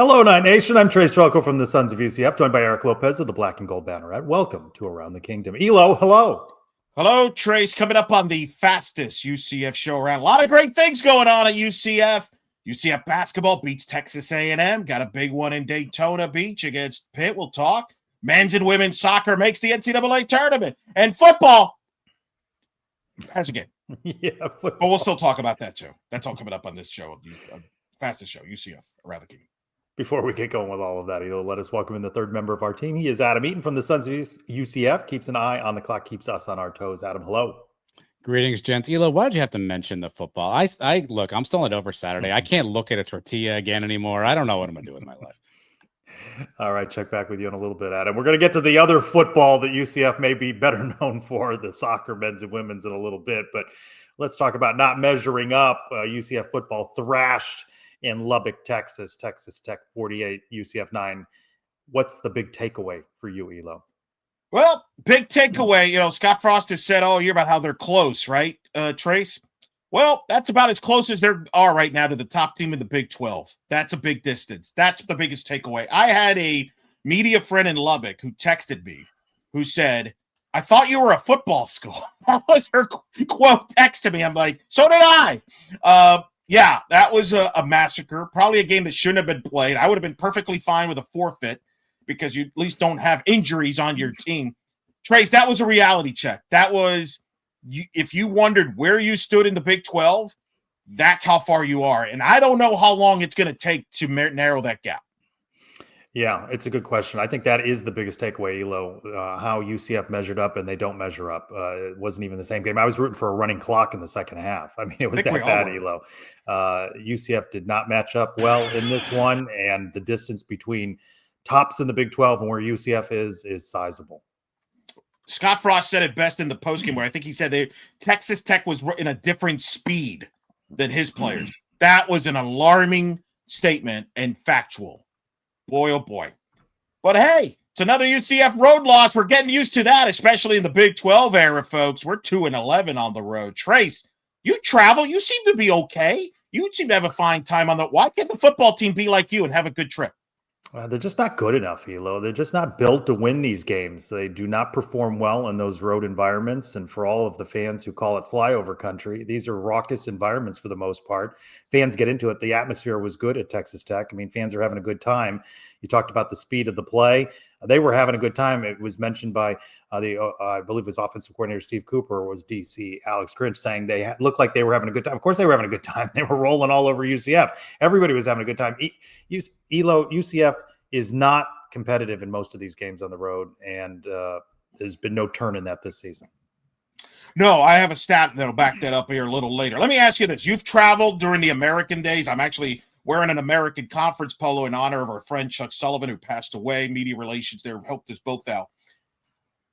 Hello, Night Nation. I'm Trylko from the Sons of UCF, joined by Eric Lopez of the Black and Gold Banneret. Welcome to Around the Kingdom. Elo, hello. Hello, Trace. Coming up on the fastest UCF show around. A lot of great things going on at UCF. UCF basketball beats Texas A&M. Got a big one in Daytona Beach against Pitt. We'll talk. Men's and women's soccer makes the NCAA tournament. And football has a game. But we'll still talk about that, too. That's all coming up on this show, fastest show, UCF Around the Kingdom. Before we get going with all of that, let us welcome in the third member of our team. He is Adam Eaton from the Sons of UCF. Keeps an eye on the clock, keeps us on our toes. Adam, hello. Greetings, gents. Elo, why did you have to mention the football? I look, I'm still over Saturday. I can't look at a tortilla again anymore. I don't know what I'm going to do with my life. All right, check back with you in a little bit, Adam. We're going to get to the other football that UCF may be better known for, the soccer, men's and women's, in a little bit. But let's talk about not measuring up. UCF football thrashed in Lubbock, Texas. Texas Tech 48, UCF 9. What's the big takeaway for you, Elo? Well, big takeaway, Scott Frost has said all year about how they're close, right, Trace? Well, that's about as close as they are right now to the top team in the Big 12. That's a big distance. That's the biggest takeaway. I had a media friend in Lubbock who texted me, who said, I thought you were a football school. That was her quote text to me. I'm like, so did I. Yeah, that was a massacre. Probably a game that shouldn't have been played. I would have been perfectly fine with a forfeit because you at least don't have injuries on your team. Trace, that was a reality check. That was, if you wondered where you stood in the Big 12, that's how far you are. And I don't know how long it's going to take to narrow that gap. Yeah, it's a good question. I think that is the biggest takeaway, Elo, how UCF measured up and they don't measure up. It wasn't even the same game. I was rooting for a running clock in the second half. I mean, it was that bad, Elo. UCF did not match up well in this one, and the distance between tops in the Big 12 and where UCF is sizable. Scott Frost said it best in the postgame where I think he said Texas Tech was in a different speed than his players. That was an alarming statement and factual. Boy, oh boy. But hey, it's another UCF road loss. We're getting used to that, especially in the Big 12 era, folks. We're 2-11 on the road. Trace, you travel. You seem to be okay. You seem to have a fine time on the. Why can't the football team be like you and have a good trip? They're just not good enough, Elo. They're just not built to win these games. They do not perform well in those road environments. And for all of the fans who call it flyover country, these are raucous environments for the most part. Fans get into it. The atmosphere was good at Texas Tech. I mean, fans are having a good time. You talked about the speed of the play. They were having a good time. It was mentioned by I believe it was offensive coordinator Steve Cooper, was DC Alex Grinch, saying they looked like they were having a good time. Of course they were having a good time. They were rolling all over UCF. Everybody was having a good time. Elo, UCF is not competitive in most of these games on the road, and there's been no turn in that this season. No, I have a stat that'll back that up here a little later. Let me ask you this. You've traveled during the American days. I'm actually wearing an American Conference polo in honor of our friend Chuck Sullivan, who passed away. Media relations there helped us both out.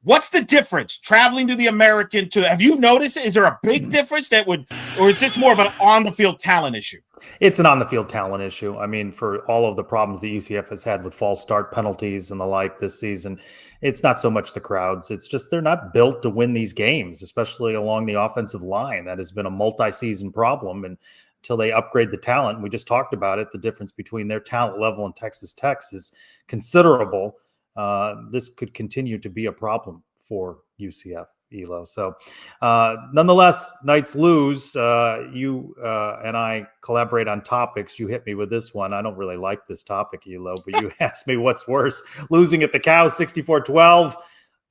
What's the difference traveling to the American to? Have you noticed it? Is there a big difference or is this more of an on-the-field talent issue? It's an on-the-field talent issue. I mean, for all of the problems that UCF has had with false start penalties and the like this season, it's not so much the crowds. It's just they're not built to win these games, especially along the offensive line. That has been a multi-season problem. And until they upgrade the talent, we just talked about it, the difference between their talent level and Texas Tech's is considerable. This could continue to be a problem for UCF, Elo. So nonetheless, Knights lose. You and I collaborate on topics. You hit me with this one. I don't really like this topic, Elo, but you asked me what's worse, losing at the Cows 64-12,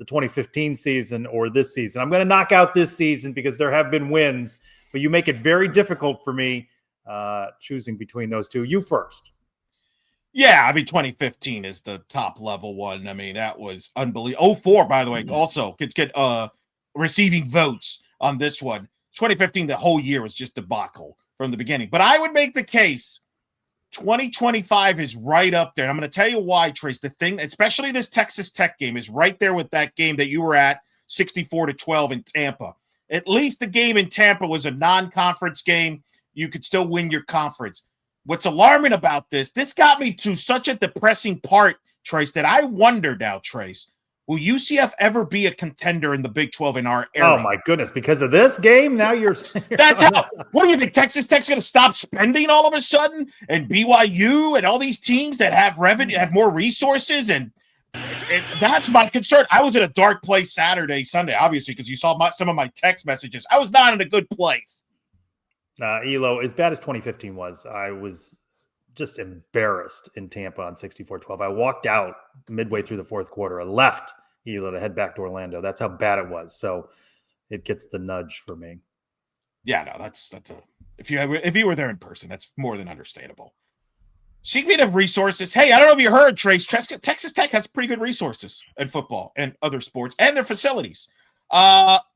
the 2015 season, or this season. I'm going to knock out this season because there have been wins, but you make it very difficult for me choosing between those two. You first. Yeah, I mean, 2015 is the top level one. I mean, that was unbelievable. 04, by the way, also could get receiving votes on this one. 2015, the whole year was just debacle from the beginning. But I would make the case 2025 is right up there. And I'm going to tell you why, Trace. The thing, especially this Texas Tech game, is right there with that game that you were at, 64-12 in Tampa. At least the game in Tampa was a non-conference game. You could still win your conference. What's alarming about this got me to such a depressing part, Trace, that I wonder now, Trace, Will UCF ever be a contender in the Big 12 in our Oh era? my goodness! Because of this game, now you're. That's how. What do you think? Texas Tech's going to stop spending all of a sudden, and BYU and all these teams that have revenue, have more resources, and that's my concern. I was in a dark place Sunday, obviously, because you saw some of my text messages. I was not in a good place. Elo, as bad as 2015 was, I was just embarrassed in Tampa on 64-12. I walked out midway through the fourth quarter. I left Elo to head back to Orlando. That's how bad it was. So it gets the nudge for me. Yeah, no, that's if you were there in person, that's more than understandable. Speaking of resources, hey, I don't know if you heard, Trace, Texas Tech has pretty good resources in football and other sports and their facilities.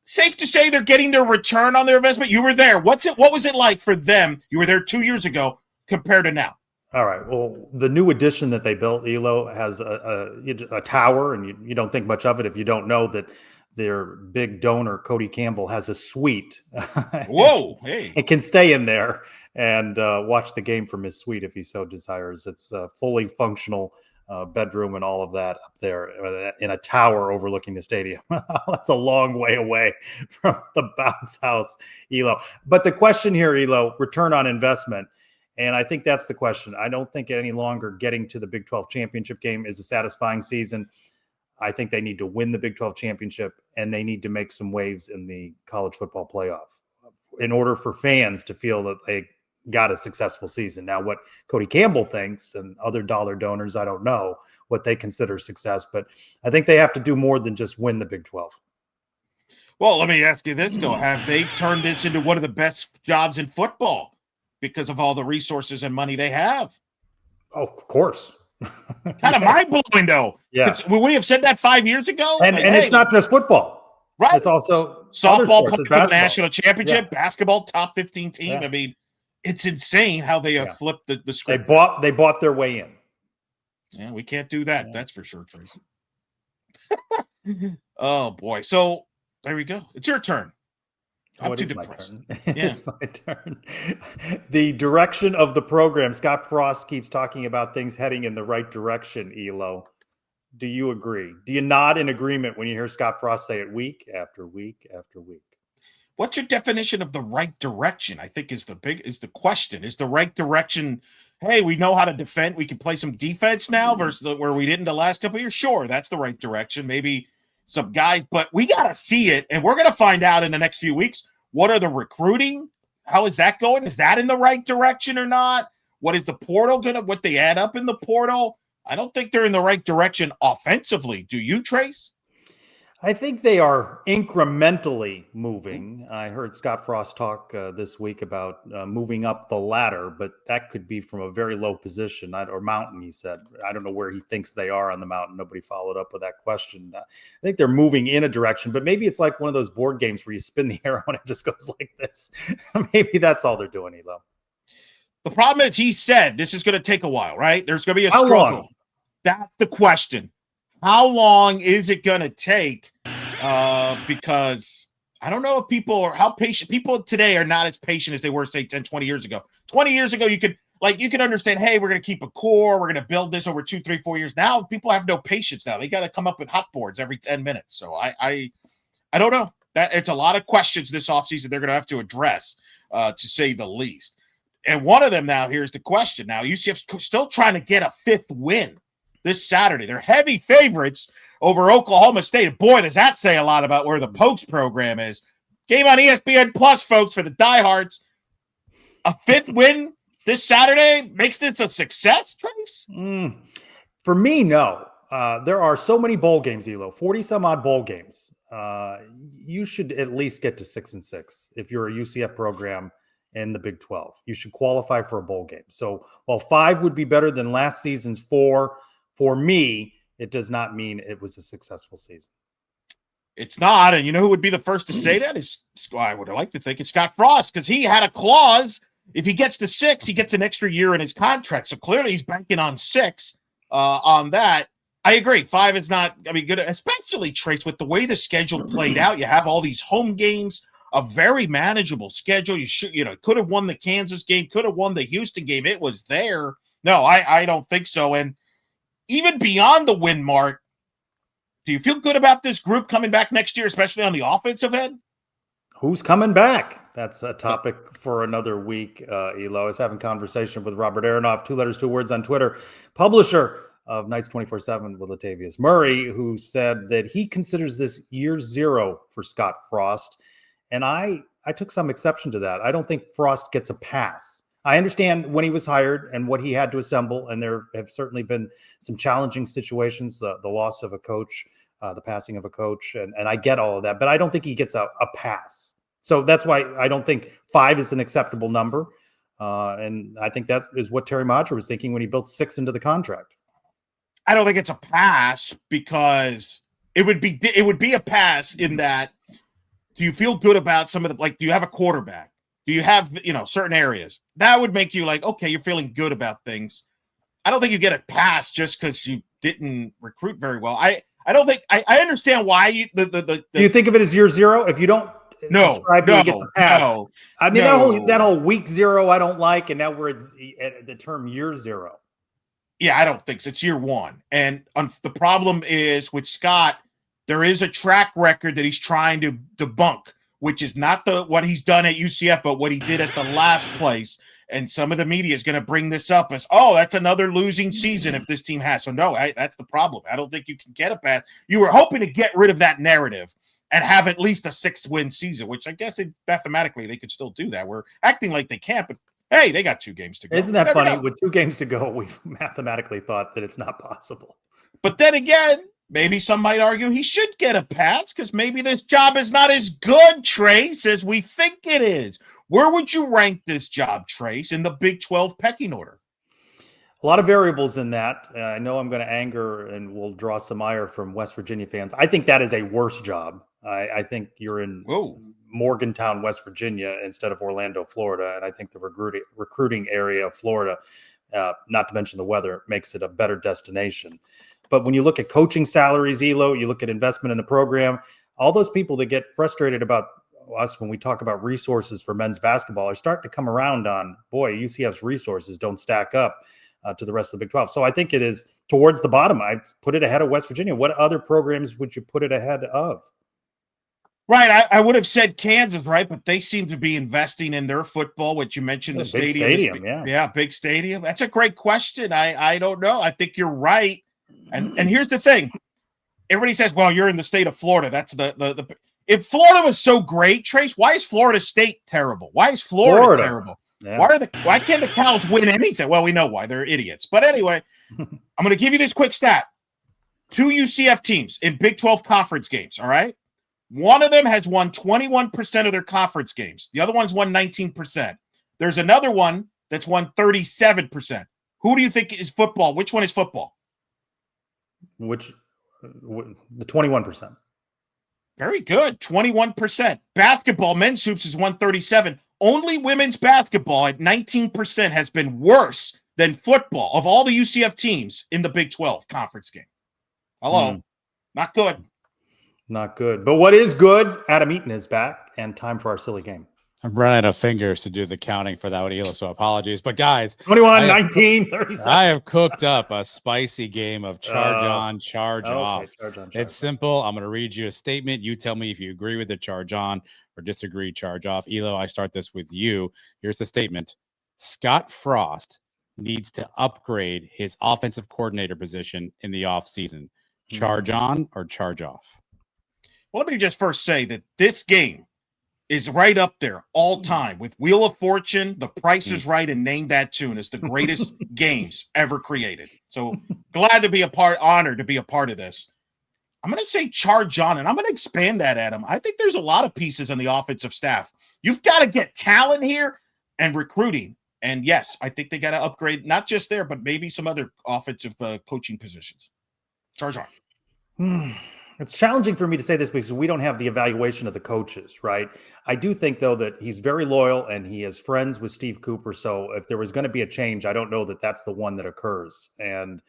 Safe to say they're getting their return on their investment. You were there. What was it like for them? You were there 2 years ago compared to now. All right. Well, the new addition that they built, Elo, has a tower, and you don't think much of it if you don't know that their big donor, Cody Campbell, has a suite. Whoa! Hey, it can stay in there and watch the game from his suite if he so desires. It's a fully functional bedroom and all of that up there in a tower overlooking the stadium. That's a long way away from the bounce house, Elo. But the question here, Elo, return on investment. And I think that's the question. I don't think any longer getting to the Big 12 championship game is a satisfying season. I think they need to win the Big 12 championship, and they need to make some waves in the college football playoff in order for fans to feel that they got a successful season. Now, what Cody Campbell thinks and other dollar donors, I don't know what they consider success, but I think they have to do more than just win the Big 12. Well, let me ask you this, though. Have they turned this into one of the best jobs in football because of all the resources and money they have? Oh, of course. Kind of mind-blowing, though. Yeah. Would we have said that 5 years ago? And it's not just football. Right. It's also softball coming to the national championship, yeah. Basketball top 15 team. Yeah. I mean, it's insane how they have flipped the script. They bought their way in. Yeah, we can't do that. Yeah. That's for sure, Tracy. Oh, boy. So there we go. It's your turn. I'm too depressed. It's my turn. The direction of the program. Scott Frost keeps talking about things heading in the right direction, Elo. Do you agree? Do you nod in agreement when you hear Scott Frost say it week after week after week? What's your definition of the right direction? I think is the question. Is the right direction, hey, we know how to defend. We can play some defense now versus where we didn't the last couple of years? Sure, that's the right direction. Maybe some guys, but we got to see it. And we're going to find out in the next few weeks. What are the recruiting? How is that going? Is that in the right direction or not? What is the portal what they add up in the portal? I don't think they're in the right direction offensively. Do you, Trace? I think they are incrementally moving. I heard Scott Frost talk this week about moving up the ladder, but that could be from a very low position or mountain, he said. I don't know where he thinks they are on the mountain. Nobody followed up with that question. I think they're moving in a direction, but maybe it's like one of those board games where you spin the arrow and it just goes like this. Maybe that's all they're doing, Elo. The problem is he said this is going to take a while, right? There's going to be a struggle. Long? That's the question. How long is it going to take? Because I don't know if how patient people today are not as patient as they were, say, 10, 20 years ago. 20 years ago, you could understand, hey, we're going to keep a core. We're going to build this over 2, 3, 4 years. Now people have no patience now. They got to come up with hot boards every 10 minutes. So I don't know. That it's a lot of questions this offseason they're going to have to address, to say the least. And one of them now, here's the question. Now, UCF's still trying to get a 5th win this Saturday. They're heavy favorites over Oklahoma State. Boy, does that say a lot about where the Pokes program is. Game on ESPN Plus, folks, for the diehards. A 5th win this Saturday makes this a success, Trace? For me, no. There are so many bowl games, Elo, 40-some-odd bowl games. You should at least get to 6-6 if you're a UCF program in the Big 12. You should qualify for a bowl game. So while 5 would be better than last season's 4, for me, it does not mean it was a successful season. It's not. And you know who would be the first to say that? I would like to think it's Scott Frost, because he had a clause. If he gets to 6, he gets an extra year in his contract. So clearly he's banking on 6 on that. I agree. 5 is not good, especially, Trace, with the way the schedule played out. You have all these home games, a very manageable schedule. Could have won the Kansas game, could have won the Houston game. It was there. No, I don't think so. And even beyond the win mark, Do you feel good about this group coming back next year, especially on the offensive end? Who's coming back? That's a topic for another week. Elo, I was having conversation with Robert Aronoff, 2 letters, 2 words on Twitter, publisher of Knights 24/7 with Latavius Murray, who said that he considers this year 0 for Scott Frost. And I took some exception to that. I don't think Frost gets a pass. I understand when he was hired and what he had to assemble, and there have certainly been some challenging situations, the loss of a coach, the passing of a coach, and I get all of that, but I don't think he gets a pass. So that's why I don't think 5 is an acceptable number. And I think that is what Terry Modger was thinking when he built 6 into the contract. I don't think it's a pass because it would be a pass in that, do you feel good about some of the, like, do you have a quarterback? Do you have, certain areas that would make you like, okay, you're feeling good about things. I don't think you get a pass just because you didn't recruit very well. I don't think I understand why you do you think of it as year 0? If you don't subscribe to it, gets a pass. I mean, that whole week 0 I don't like, and now we're at the term year 0. Yeah, I don't think so. It's year 1. And the problem is with Scott, there is a track record that he's trying to debunk, which is not what he's done at UCF, but what he did at the last place. And some of the media is going to bring this up as, oh, that's another losing season if this team has. So, no, that's the problem. I don't think you can get a pass. You were hoping to get rid of that narrative and have at least a 6-win season, which I guess mathematically they could still do that. We're acting like they can't, but hey, they got 2 games to go. Isn't that funny? With 2 games to go, we've mathematically thought that it's not possible. But then again, maybe some might argue he should get a pass because maybe this job is not as good, Trace, as we think it is. Where would you rank this job, Trace, in the Big 12 pecking order? A lot of variables in that. I know I'm going to anger and will draw some ire from West Virginia fans. I think that is a worse job. I think you're in Morgantown, West Virginia, instead of Orlando, Florida. And I think the recruiting area of Florida, not to mention the weather, makes it a better destination. But when you look at coaching salaries, Elo, you look at investment in the program, all those people that get frustrated about us when we talk about resources for men's basketball are starting to come around on, boy, UCF's resources don't stack up to the rest of the Big 12. So I think it is towards the bottom. I put it ahead of West Virginia. What other programs would you put it ahead of? Right. I would have said Kansas, right? But they seem to be investing in their football, which you mentioned, the stadium. Yeah, big stadium. That's a great question. I don't know. I think you're right. And here's the thing. Everybody says, well, you're in the state of Florida. That's the if Florida was so great, Trace, why is Florida State terrible? Why is Florida terrible? Yeah. Why can't the Cows win anything? Well, we know why. They're idiots. But anyway, I'm going to give you this quick stat. 2 UCF teams in Big 12 conference games, all right? One of them has won 21% of their conference games. The other one's won 19%. There's another one that's won 37%. Who do you think is football? Which one is football? The 21%. Very good. 21%. Basketball, men's hoops is 137. Only women's basketball at 19% has been worse than football of all the UCF teams in the Big 12 conference game. Hello. Not good. Not good. But what is good, Adam Eaton is back, and time for our silly game. I'm running out of fingers to do the counting for that one, Elo, so apologies. But guys, 21, 19, 37. I have cooked up a spicy game of charge on, charge off. It's simple. I'm going to read you a statement. You tell me if you agree with the charge on or disagree, charge off. Elo, I start this with you. Here's the statement. Scott Frost needs to upgrade his offensive coordinator position in the offseason. Charge on or charge off? Well, let me just first say that this game is right up there all time with Wheel of Fortune, The Price is Right, and Name That Tune as the greatest games ever created. So glad to be honored to be a part of this. I'm going to say charge on, and I'm going to expand that, Adam. I think there's a lot of pieces on the offensive staff. You've got to get talent here and recruiting. And yes, I think they got to upgrade, not just there, but maybe some other offensive coaching positions. Charge on. It's challenging for me to say this because we don't have the evaluation of the coaches, right? I do think, though, that he's very loyal and he is friends with Steve Cooper. So if there was going to be a change, I don't know that that's the one that occurs. And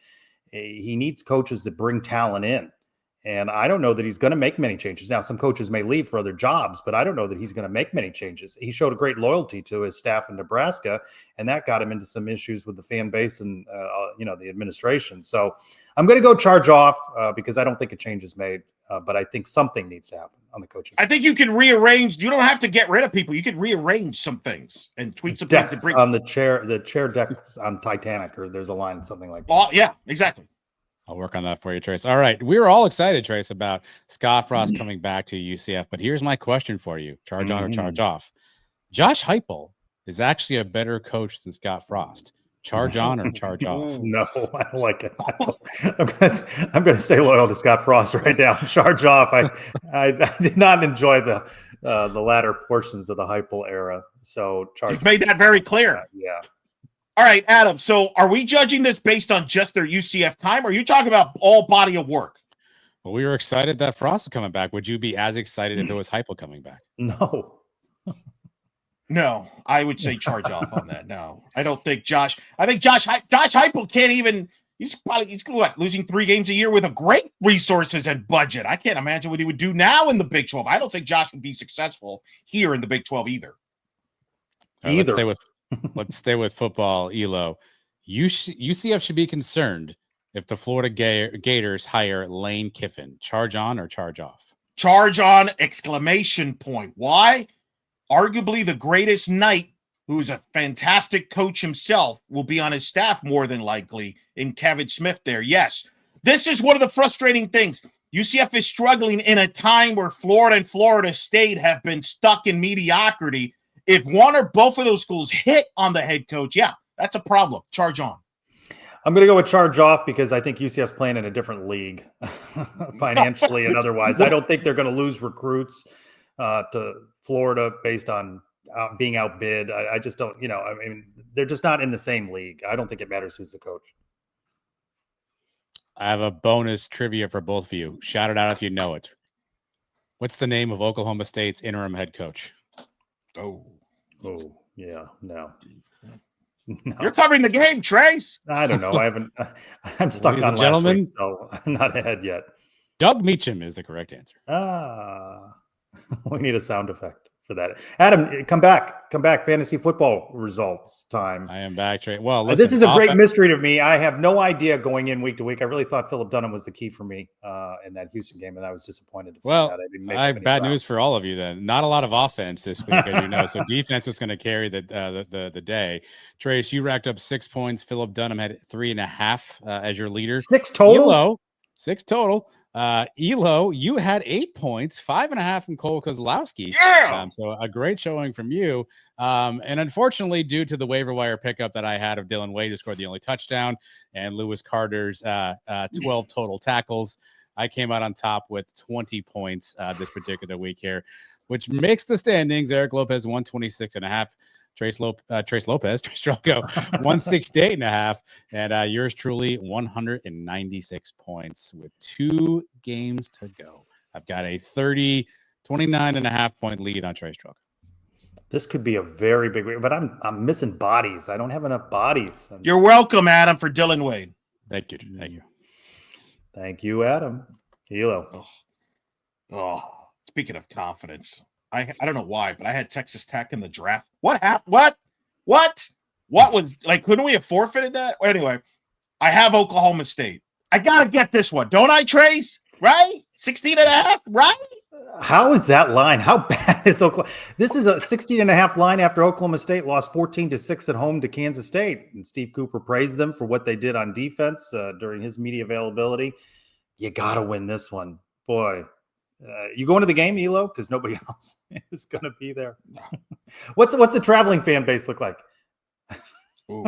he needs coaches that bring talent in. And I don't know that he's going to make many changes. Now, some coaches may leave for other jobs, but I don't know that he's going to make many changes. He showed a great loyalty to his staff in Nebraska, and that got him into some issues with the fan base and, the administration. So I'm going to go charge off because I don't think a change is made, but I think something needs to happen on the coaching side. I think you can rearrange. You don't have to get rid of people. You can rearrange some things and tweak some decks things. On the chair decks on Titanic, or there's a line, something like that. Oh, yeah, exactly. I'll work on that for you, Trace. All right. We were all excited, Trace, about Scott Frost coming back to UCF. But here's my question for you. Charge on or charge off? Josh Heupel is actually a better coach than Scott Frost. Charge on or charge off? No, I don't like it. I'm going to stay loyal to Scott Frost right now. Charge off. I did not enjoy the latter portions of the Heupel era. So charge. You've made that very clear. Yeah. All right, Adam. So are we judging this based on just their UCF time, or are you talking about all body of work? Well, we were excited that Frost was coming back. Would you be as excited if it was Heupel coming back? No. No, I would say charge off on that. No, I don't think Josh. I think Josh Heupel can't even. He's losing 3 games a year with a great resources and budget. I can't imagine what he would do now in the Big 12. I don't think Josh would be successful here in the Big 12 either. Let's stay with football, Elo. UCF should be concerned if the Florida Gators hire Lane Kiffin. Charge on or charge off? Charge on! Exclamation point. Why? Arguably the greatest Knight, who's a fantastic coach himself, will be on his staff more than likely in Kevin Smith there. Yes, this is one of the frustrating things. UCF is struggling in a time where Florida and Florida State have been stuck in mediocrity. If one or both of those schools hit on the head coach, yeah, that's a problem. Charge on. I'm going to go with charge off because I think UCF's playing in a different league financially and otherwise. I don't think they're going to lose recruits to Florida based on being outbid. I just don't, they're just not in the same league. I don't think it matters who's the coach. I have a bonus trivia for both of you. Shout it out if you know it. What's the name of Oklahoma State's interim head coach? Oh, yeah, no. You're covering the game, Trace. I don't know. I'm stuck on last week, so I'm not ahead yet. Doug Meacham is the correct answer. We need a sound effect for that. Adam, come back. Fantasy football results time. I am back, Trace. Well, listen, this is a great mystery to me. I have no idea going in week to week. I really thought Philip Dunham was the key for me in that Houston game, and I was disappointed. I have bad news for all of you then. Not a lot of offense this week, as you know. So defense was going to carry the day. Trace, you racked up 6 points. Philip Dunham had 3.5 as your leader. 6 total? Elo, 6 total. Elo, you had 8 points, 5.5 from Cole Kozlowski. Yeah. So a great showing from you. And unfortunately, due to the waiver wire pickup that I had of Dylan Wade, who scored the only touchdown, and Lewis Carter's 12 total tackles, I came out on top with 20 points this particular week here, which makes the standings. Eric Lopez 126.5. Trace Lopez, Trylko, 168.5, and yours truly 196 points with 2 games to go. I've got a 29.5 point lead on Trace Trylko. This could be a very big week, but I'm missing bodies. I don't have enough bodies. You're welcome, Adam, for Dylan Wade. Thank you, Adam. Elo. Speaking of confidence. I don't know why, but I had Texas Tech in the draft. What happened? What was like? Couldn't we have forfeited that? Anyway, I have Oklahoma State. I gotta get this one, don't I, Trace? Right? 16.5, right? How is that line? How bad is Oklahoma? This is a 16.5 line after Oklahoma State lost 14-6 at home to Kansas State. And Steve Cooper praised them for what they did on defense during his media availability. You got to win this one. Boy, you going to the game, Elo? Because nobody else is going to be there. What's the traveling fan base look like? Ooh,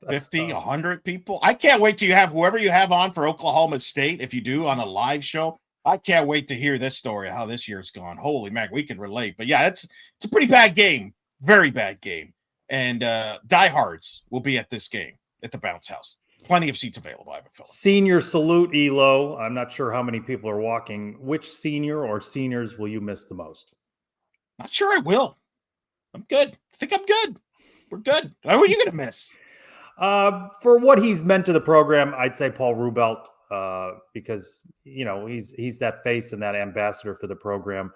50, 100 people. I can't wait till you have whoever you have on for Oklahoma State. If you do on a live show, I can't wait to hear this story, how this year's gone. Holy mac, we can relate. But yeah, it's a pretty bad game, very bad game. And diehards will be at this game at the Bounce House. Plenty of seats available, I have a feeling. Senior salute, Elo. I'm not sure how many people are walking. Which senior or seniors will you miss the most? Not sure I will. I'm good. I think I'm good. We're good. Who are you going to miss? For what he's meant to the program, I'd say Paul Rubelt. because he's that face and that ambassador for the program.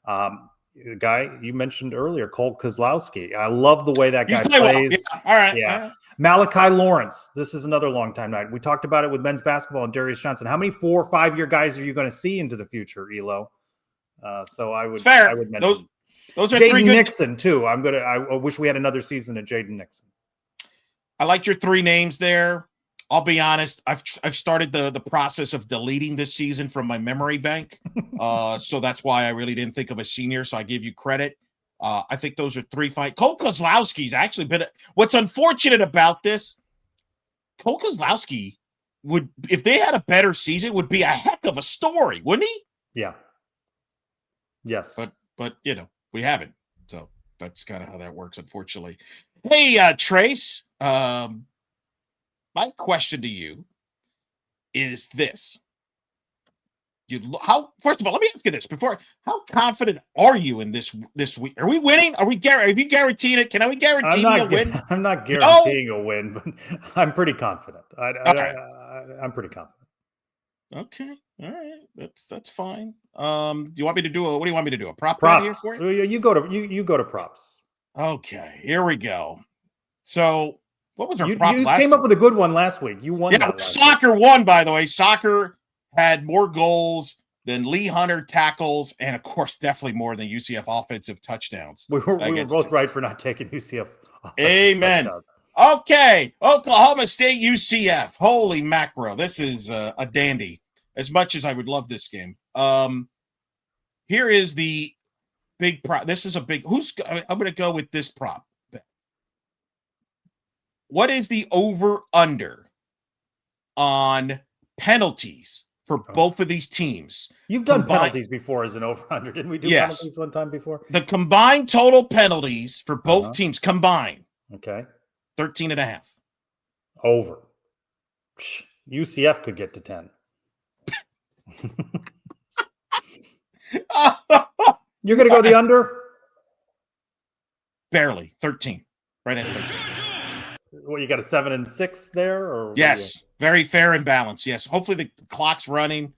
The guy you mentioned earlier, Cole Kozlowski. I love the way that guy plays. Well. Yeah. All right. Yeah. All right. Malachi Lawrence. This is another long time night. We talked about it with men's basketball and Darius Johnson. How many 4 or 5 year guys are you going to see into the future, Elo? So I would mention those are Jaden 3 good Nixon too. I wish we had another season of Jaden Nixon. I liked your 3 names there. I'll be honest. I've started the process of deleting this season from my memory bank. So that's why I really didn't think of a senior. So I give you credit. I think those are 3 fine. Cole Kozlowski's actually been. What's unfortunate about this, Cole Kozlowski would, if they had a better season, would be a heck of a story, wouldn't he? Yeah. Yes. But we haven't. So that's kind of how that works, unfortunately. Hey, Trace. My question to you is this. First of all, let me ask you this before. How confident are you in this week? Are we winning? Are you guaranteeing it? Can we guarantee a win? I'm not guaranteeing a win, but I'm pretty confident. I'm pretty confident. Okay. All right. That's fine. Do you want me to do what do you want me to do? A prop props here for you? You go to props. Okay, here we go. So what was our prop you last came up with a good one last week. You won. Yeah, soccer won, by the way. Soccer had more goals than Lee Hunter tackles, and of course, definitely more than UCF offensive touchdowns. We were both right for not taking UCF. Amen. Touchdowns. Okay, Oklahoma State UCF. Holy macro, this is a dandy. As much as I would love this game, here is the big prop. This is a big. I'm going to go with this prop. What is the over/under on penalties for both of these teams? You've done penalties before as an over/under, didn't we? Penalties one time before. The combined total penalties for both teams combined. Okay. 13.5. Over. UCF could get to 10. You're going to go the under? Barely. 13. Right at 13. Well, you got a 7 and 6 there? Or yes. Very fair and balanced. Yes. Hopefully the clock's running.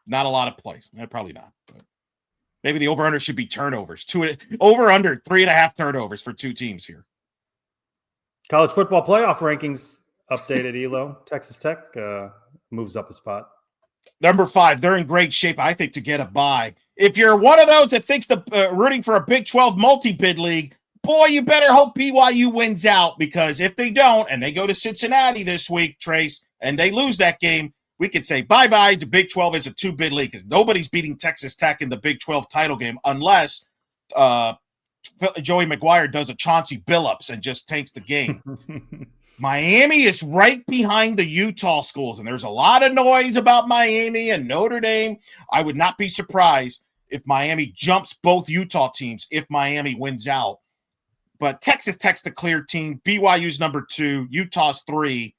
Not a lot of plays. Probably not. But maybe the over-under should be turnovers. Over-under 3.5 turnovers for 2 teams here. College football playoff rankings updated, Elo. Texas Tech moves up a spot. Number 5, they're in great shape, I think, to get a bye. If you're one of those that thinks rooting for a Big 12 multi-bid league, boy, you better hope BYU wins out, because if they don't, and they go to Cincinnati this week, Trace, and they lose that game, we could say bye-bye to Big 12 as a 2-bid league, because nobody's beating Texas Tech in the Big 12 title game unless Joey McGuire does a Chauncey Billups and just takes the game. Miami is right behind the Utah schools, and there's a lot of noise about Miami and Notre Dame. I would not be surprised if Miami jumps both Utah teams if Miami wins out. But Texas Tech's the clear team. BYU's number 2, Utah's 3.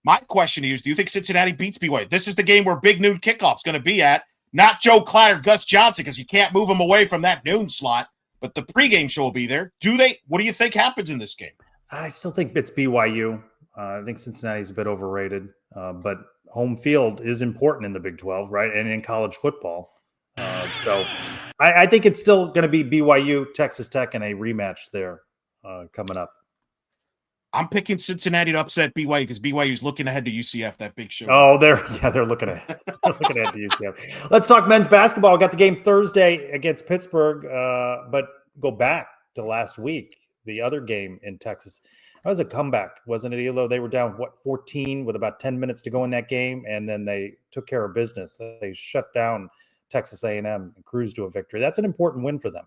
My question to you is, do you think Cincinnati beats BYU? This is the game where big noon kickoff's going to be at. Not Joe Clatter, Gus Johnson, because you can't move them away from that noon slot. But the pregame show will be there. What do you think happens in this game? I still think it's BYU. I think Cincinnati's a bit overrated. But home field is important in the Big 12, right? And in college football. So I think it's still going to be BYU, Texas Tech, and a rematch there coming up. I'm picking Cincinnati to upset BYU because BYU's looking ahead to UCF, that big show. Oh, they're looking ahead. They're looking ahead to UCF. Let's talk men's basketball. Got the game Thursday against Pittsburgh, but go back to last week, the other game in Texas. That was a comeback, wasn't it, Elo? They were down, 14 with about 10 minutes to go in that game, and then they took care of business. They shut down Texas A&M and cruised to a victory. That's an important win for them.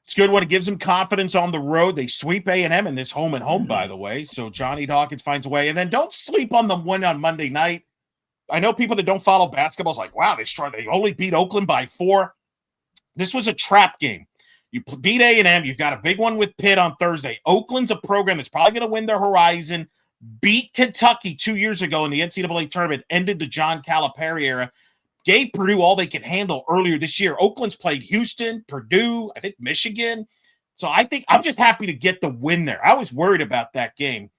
It's good when it gives them confidence on the road. They sweep A&M in this home and home, by the way. So Johnny Dawkins finds a way. And then don't sleep on the win on Monday night. I know people that don't follow basketball is like, wow, they only beat Oakland by 4. This was a trap game. You beat A&M. You've got a big one with Pitt on Thursday. Oakland's a program that's probably going to win their horizon. Beat Kentucky 2 years ago in the NCAA tournament. Ended the John Calipari era. Gave Purdue all they could handle earlier this year. Oakland's played Houston, Purdue, I think Michigan. So I think I'm just happy to get the win there. I was worried about that game.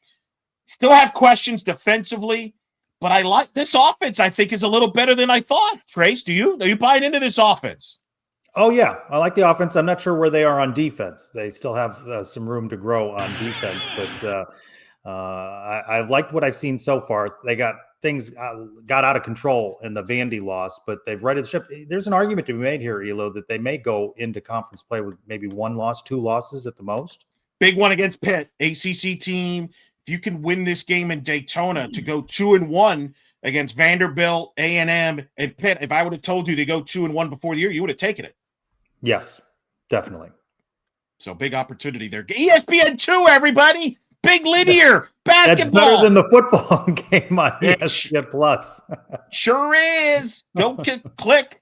Still have questions defensively, but I like this offense. I think is a little better than I thought. Trace, are you buying into this offense? Oh, yeah. I like the offense. I'm not sure where they are on defense. They still have some room to grow on defense, but I've liked what I've seen so far. They got things got out of control in the Vandy loss, but they've righted the ship. There's an argument to be made here, Elo, that they may go into conference play with maybe one loss, two losses at the most. Big one against Pitt, ACC team. If you can win this game in Daytona to go 2-1 against Vanderbilt, A&M, and Pitt, if I would have told you to go 2-1 before the year, you would have taken it. Yes, definitely. So big opportunity there. ESPN2, everybody. Big linear basketball. That's better than the football game on ESPN Plus. Sure is. Go click.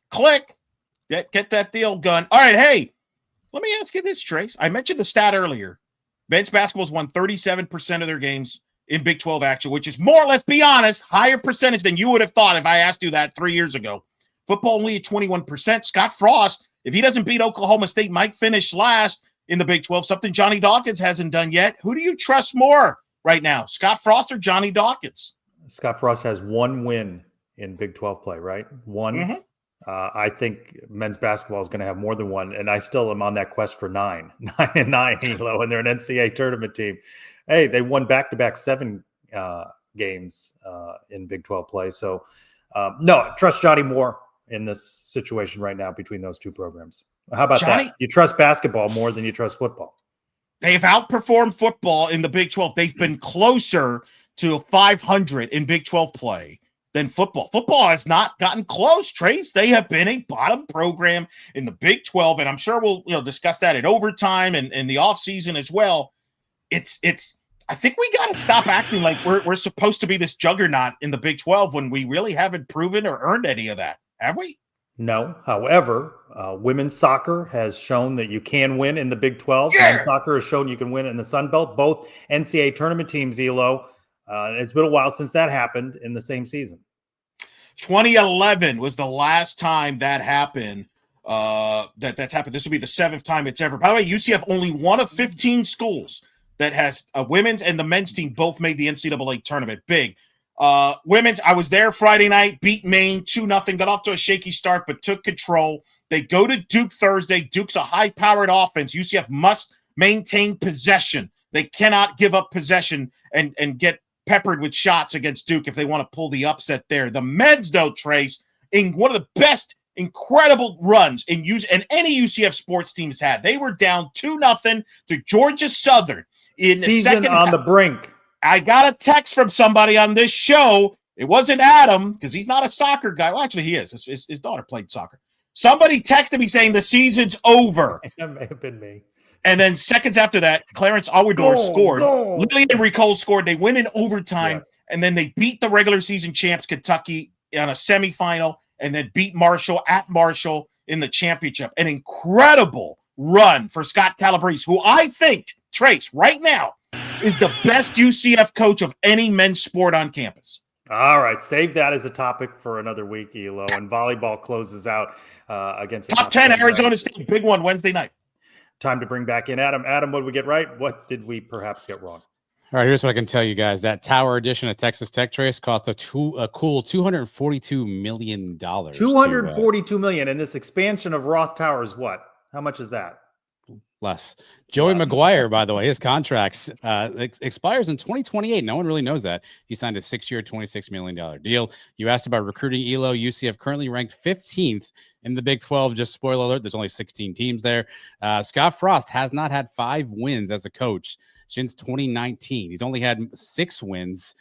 Get that deal done. All right, hey, let me ask you this, Trace. I mentioned the stat earlier. Men's basketball's won 37% of their games in Big 12 action, which is more, let's be honest, higher percentage than you would have thought if I asked you that 3 years ago. Football only at 21%. Scott Frost, if he doesn't beat Oklahoma State, might finish last in the Big 12, something Johnny Dawkins hasn't done yet. Who do you trust more right now, Scott Frost or Johnny Dawkins? Scott Frost has one win in Big 12 play, right? One. Mm-hmm. I think men's basketball is going to have more than one, and I still am on that quest for 9 and 9, Elo, and they're an NCAA tournament team. Hey, they won back-to-back 7 games in Big 12 play. So, no, trust Johnny more in this situation right now between those two programs. How about Johnny, that? You trust basketball more than you trust football. They've outperformed football in the Big 12. They've been closer to 500 in Big 12 play than football. Football has not gotten close, Trace. They have been a bottom program in the Big 12, and I'm sure we'll discuss that at overtime and the offseason as well. It's. I think we got to stop acting like we're supposed to be this juggernaut in the Big 12 when we really haven't proven or earned any of that, have we? No. However, women's soccer has shown that you can win in the Big 12. Yeah. Men's soccer has shown you can win in the Sun Belt. Both NCAA tournament teams, Elo. It's been a while since that happened in the same season. 2011 was the last time that happened. That's happened. This will be the 7th time it's ever. By the way, UCF only one of 15 schools that has a women's and the men's team both made the NCAA tournament. Big. Women's, I was there Friday night, beat Maine 2-0, got off to a shaky start, but took control. They go to Duke Thursday. Duke's a high-powered offense. UCF must maintain possession. They cannot give up possession and get peppered with shots against Duke if they want to pull the upset there. The men's, though, Trace, in one of the best, incredible runs and any UCF sports team has had. They were down 2-0 to Georgia Southern in the second on half. The brink. I got a text from somebody on this show. It wasn't Adam because he's not a soccer guy. Well, actually, he is. His daughter played soccer. Somebody texted me saying the season's over. That may have been me. And then seconds after that, Clarence Awador scored. Lillian Ricole scored. They win in overtime, yes. And then they beat the regular season champs Kentucky on a semifinal, and then beat Marshall at Marshall in the championship. An incredible run for Scott Calabrese, who I think, Trace, right now, is the best UCF coach of any men's sport on campus. All right, save that as a topic for another week, Elo. And volleyball closes out against top 10 Arizona State, big one Wednesday night. Time to bring back in Adam. Adam, what did we get right? What did we perhaps get wrong? All right, here's what I can tell you guys. That Tower edition of Texas Tech, Trace, cost a cool $242 million. $242 million. And this expansion of Roth Towers, what? How much is that? Less. Joey McGuire, by the way, his contract expires in 2028. No one really knows that. He signed a 6-year, $26 million deal. You asked about recruiting, Elo. UCF currently ranked 15th in the Big 12. Just spoiler alert, there's only 16 teams there. Scott Frost has not had 5 wins as a coach since 2019. He's only had 6 wins,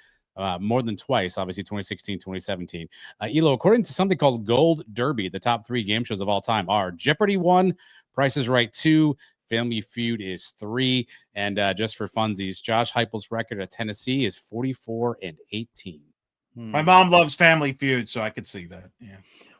more than twice, obviously 2016, 2017. Elo, according to something called Gold Derby, the top 3 game shows of all time are Jeopardy 1, Price is Right 2, Family Feud is 3, and just for funsies, Josh Heupel's record at Tennessee is 44-18. My mom loves Family Feud, so I could see that. Yeah.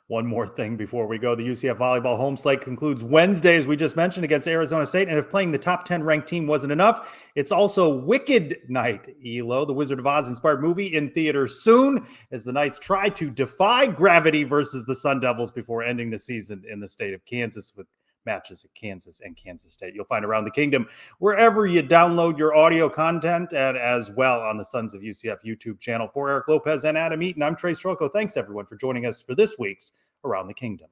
One more thing before we go. The UCF volleyball home slate concludes Wednesday, as we just mentioned, against Arizona State. And if playing the top 10 ranked team wasn't enough, it's also Wicked Night, Elo, the Wizard of Oz inspired movie in theaters soon, as the Knights try to defy gravity versus the Sun Devils before ending the season in the state of Kansas with matches at Kansas and Kansas State. You'll find Around the Kingdom wherever you download your audio content, and as well on the Sons of UCF YouTube channel. For Eric Lopez and Adam Eaton, I'm Trylko. Thanks, everyone, for joining us for this week's Around the Kingdom.